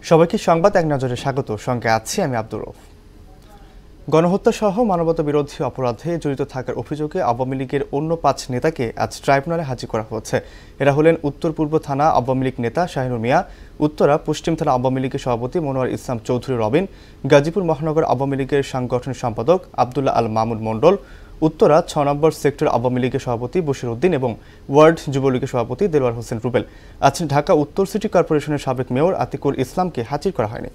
সবাইকে সংবাদ এক নজরে স্বাগত। সঙ্গে আছি আমি আব্দুর রউফ। গণহত্যা সহ মানবতা বিরোধী অপরাধে জড়িত থাকার অভিযোগে আওয়ামী লীগের অন্য 5 নেতাকে আজ ট্রাইব্যুনালে হাজির করা হয়েছে। এরা হলেন উত্তর পূর্ব থানা আওয়ামী লীগ নেতা শাহিনুর মিয়া, উত্তরা পশ্চিম থানা আওয়ামী লীগের সভাপতি মনোয়ার ইসলাম চৌধুরী রবিন, গাজীপুর মহানগর আওয়ামী লীগের সাংগঠনিক সম্পাদক আব্দুল্লাহ আল মামুন মণ্ডল, উত্তরা 6 নম্বর সেক্টর আওয়ামী লীগের সভাপতি বশির উদ্দিন এবং ওয়ার্ড যুবলীগের সভাপতি দেলোয়ার হোসেন রুবেল। আজ ঢাকা উত্তর সিটি কর্পোরেশনের সাবেক মেয়র আতিকুর ইসলামকে হাজির করা হয়নি।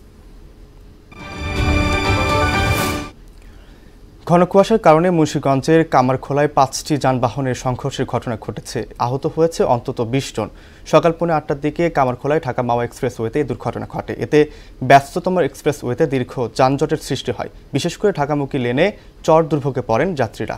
ঘন কুয়াশার কারণে মুন্সিগঞ্জের কামারখোলায় 5টি যানবাহনের সংঘর্ষের ঘটনা ঘটেছে। আহত হয়েছে অন্তত 20 জন। সকাল 8:30টার দিকে কামারখোলায় ঢাকা মাওয়া এক্সপ্রেসওয়েতে এই দুর্ঘটনা ঘটে। এতে ব্যস্ততম এক্সপ্রেসওয়েতে দীর্ঘ যানজটের সৃষ্টি হয়। বিশেষ করে ঢাকামুখী লেনে চর দুর্ভোগে পড়েন যাত্রীরা।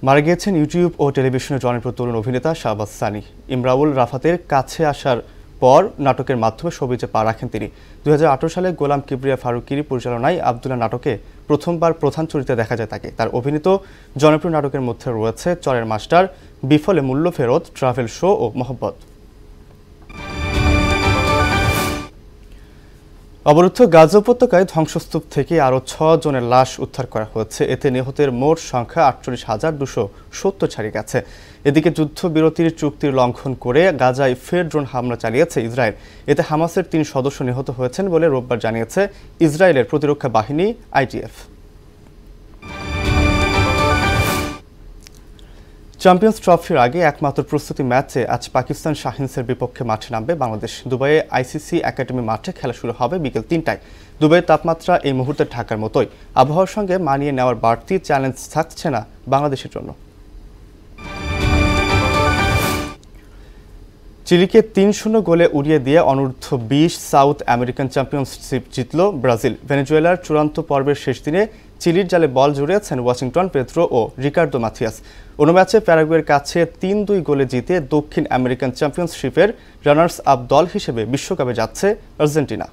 মারা গিয়েছেন ইউটিউব ও টেলিভিশনের জনপ্রিয় তরুণ অভিনেতা শাহবাজ সানি। ইমরাউল রাফাতের কাছে আসার পর নাটকের মাধ্যমে সবিজে পা রাখেন তিনি। 2018 সালে গোলাম কিবরিয়া ফারুকির পরিচালনায় আব্দুল্লাহ নাটকে প্রথমবার প্রধান চরিত্রে দেখা যায় তাকে। তার অভিনীত জনপ্রিয় নাটকের মধ্যে রয়েছে চরের মাস্টার, বিফলে মূল্য ফেরত, ট্রাভেল শো ও মহব্বত। অবরুদ্ধ গাজা উপত্যকায় ধ্বংসস্তূপ থেকে আরও 6 জনের লাশ উদ্ধার করা হয়েছে। এতে নিহতের মোট সংখ্যা 48,270 ছাড়িয়ে গেছে। এদিকে যুদ্ধবিরতির চুক্তির লঙ্ঘন করে গাজায় ফের ড্রোন হামলা চালিয়েছে ইসরায়েল। এতে হামাসের 3 সদস্য নিহত হয়েছেন বলে রোববার জানিয়েছে ইসরায়েলের প্রতিরক্ষা বাহিনী IDF। চ্যাম্পিয়ন্স ট্রফির আগে একমাত্র প্রস্তুতি ম্যাচে আজ পাকিস্তান শাহিনসের বিপক্ষে মাঠে নামবে বাংলাদেশ। দুবাইয়ে ICC একাডেমি মাঠে খেলা শুরু হবে বিকেল 3টায়। দুবাইয়ের তাপমাত্রা এই মুহূর্তে ঢাকার মতোই। আবহাওয়ার সঙ্গে মানিয়ে নেওয়ার বাড়তি চ্যালেঞ্জ থাকছে না বাংলাদেশের জন্য। চিলিকে 3-0 গোলে উড়িয়ে দিয়ে অনূর্ধ্ব 20 সাউথ আমেরিকান চ্যাম্পিয়নশিপ জিতল ব্রাজিল। ভেনেজুয়েলার চূড়ান্ত পর্বের শেষ দিনে চিলির জালে বল জুড়িয়েছেন ওয়াশিংটন পেদ্রো ও রিকার্ডো মাথিয়াস। অন্য ম্যাচে প্যারাগুয়ের কাছে 3-2 গোলে জিতে দক্ষিণ আমেরিকান চ্যাম্পিয়নশিপের রানার্স আপ দল হিসেবে বিশ্বকাপে যাচ্ছে আর্জেন্টিনা।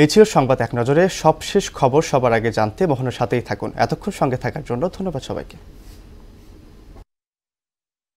এই ছিল সংবাদ এক নজরে। সবশেষ খবর সবার আগে জানতে মোহনের সাথেই থাকুন। এতক্ষণ সঙ্গে থাকার জন্য ধন্যবাদ সবাইকে।